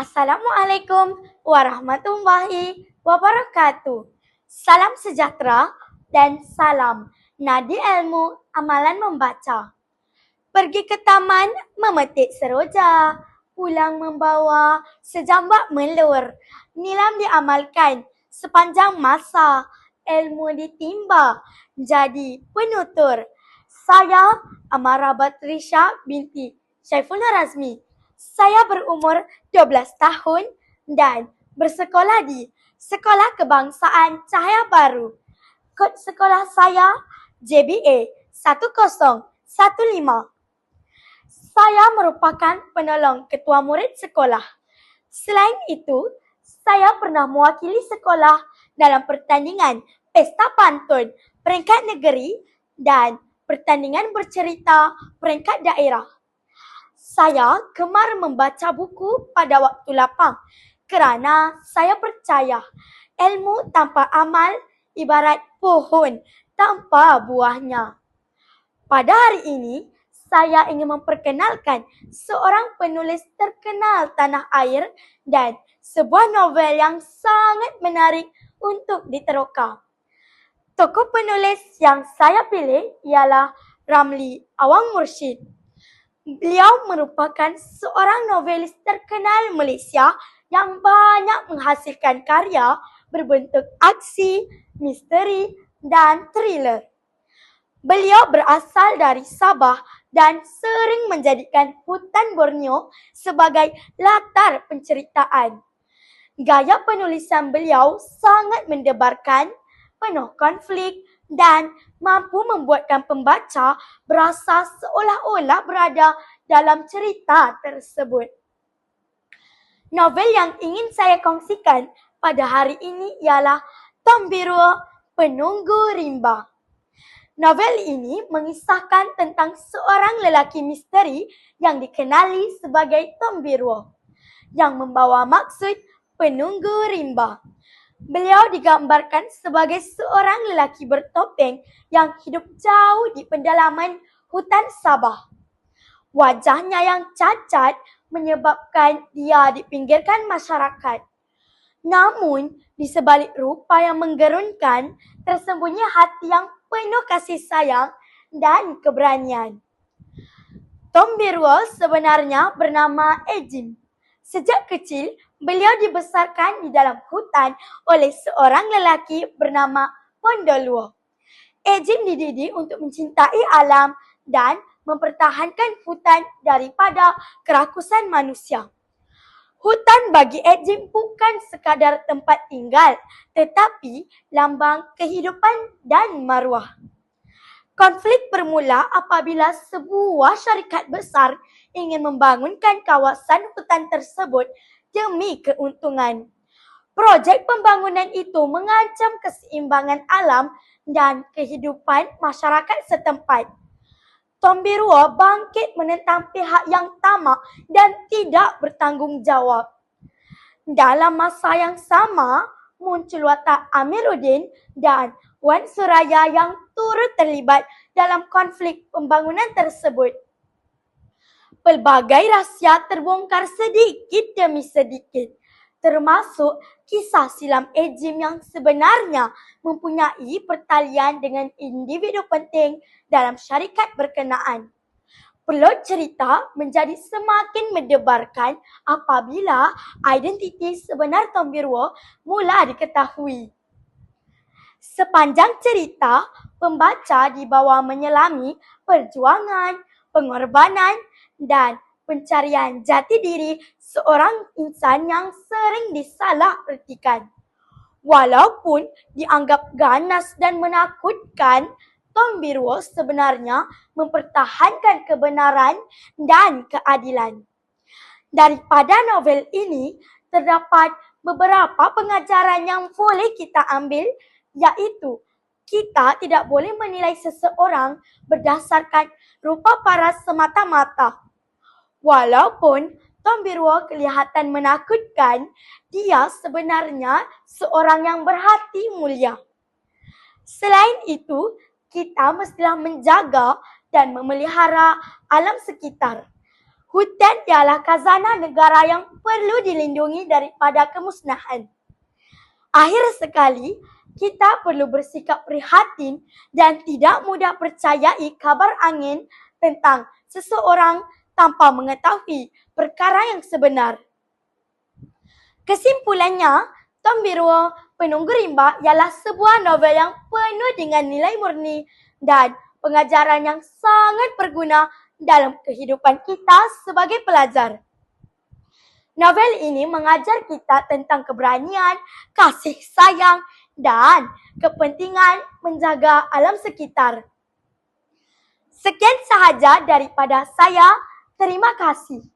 Assalamualaikum warahmatullahi wabarakatuh. Salam sejahtera dan salam nadi ilmu amalan membaca. Pergi ke taman memetik seroja, pulang membawa sejambak melur. Nilam diamalkan sepanjang masa, ilmu ditimba jadi penutur. Saya Amara Batrisha binti Syaifullah Razmi. Saya berumur 12 tahun dan bersekolah di Sekolah Kebangsaan Cahaya Baru. Kod sekolah saya JBA 1015. Saya merupakan penolong ketua murid sekolah. Selain itu, saya pernah mewakili sekolah dalam pertandingan Pesta Pantun peringkat negeri dan pertandingan bercerita peringkat daerah. Saya gemar membaca buku pada waktu lapang kerana saya percaya ilmu tanpa amal ibarat pohon tanpa buahnya. Pada hari ini, saya ingin memperkenalkan seorang penulis terkenal tanah air dan sebuah novel yang sangat menarik untuk diteroka. Tokoh penulis yang saya pilih ialah Ramli Awang Mursyid. Beliau merupakan seorang novelis terkenal Malaysia yang banyak menghasilkan karya berbentuk aksi, misteri dan thriller. Beliau berasal dari Sabah dan sering menjadikan hutan Borneo sebagai latar penceritaan. Gaya penulisan beliau sangat mendebarkan, penuh konflik dan mampu membuatkan pembaca berasa seolah-olah berada dalam cerita tersebut. Novel yang ingin saya kongsikan pada hari ini ialah Tombirua Penunggu Rimba. Novel ini mengisahkan tentang seorang lelaki misteri yang dikenali sebagai Tombirua yang membawa maksud penunggu rimba. Beliau digambarkan sebagai seorang lelaki bertopeng yang hidup jauh di pedalaman hutan Sabah. Wajahnya yang cacat menyebabkan dia dipinggirkan masyarakat. Namun, di sebalik rupa yang menggerunkan, tersembunyi hati yang penuh kasih sayang dan keberanian. Tombirua sebenarnya bernama Ejim. Sejak kecil, beliau dibesarkan di dalam hutan oleh seorang lelaki bernama Pondoluo. Ejim dididik untuk mencintai alam dan mempertahankan hutan daripada kerakusan manusia. Hutan bagi Ejim bukan sekadar tempat tinggal, tetapi lambang kehidupan dan maruah. Konflik bermula apabila sebuah syarikat besar ingin membangunkan kawasan hutan tersebut demi keuntungan. Projek pembangunan itu mengancam keseimbangan alam dan kehidupan masyarakat setempat. Tombirua bangkit menentang pihak yang tamak dan tidak bertanggungjawab. Dalam masa yang sama, muncul watak Amiruddin dan Wan Suraya yang turut terlibat dalam konflik pembangunan tersebut. Pelbagai rahsia terbongkar sedikit demi sedikit, termasuk kisah silam Ejim yang sebenarnya mempunyai pertalian dengan individu penting dalam syarikat berkenaan. Plot cerita menjadi semakin mendebarkan apabila identiti sebenar Tombirua mula diketahui. Sepanjang cerita, pembaca dibawa menyelami perjuangan, pengorbanan dan pencarian jati diri seorang insan yang sering disalahertikan. Walaupun dianggap ganas dan menakutkan, Tombirua sebenarnya mempertahankan kebenaran dan keadilan. Daripada novel ini, terdapat beberapa pengajaran yang boleh kita ambil, iaitu kita tidak boleh menilai seseorang berdasarkan rupa paras semata-mata. Walaupun Tombirua kelihatan menakutkan, dia sebenarnya seorang yang berhati mulia. Selain itu, kita mestilah menjaga dan memelihara alam sekitar. Hutan ialah khazanah negara yang perlu dilindungi daripada kemusnahan. Akhir sekali, kita perlu bersikap prihatin dan tidak mudah percayai kabar angin tentang seseorang tanpa mengetahui perkara yang sebenar. Kesimpulannya, Tombiruo Penunggu Rimba ialah sebuah novel yang penuh dengan nilai murni dan pengajaran yang sangat berguna dalam kehidupan kita sebagai pelajar. Novel ini mengajar kita tentang keberanian, kasih sayang, dan kepentingan menjaga alam sekitar. Sekian sahaja daripada saya. Terima kasih.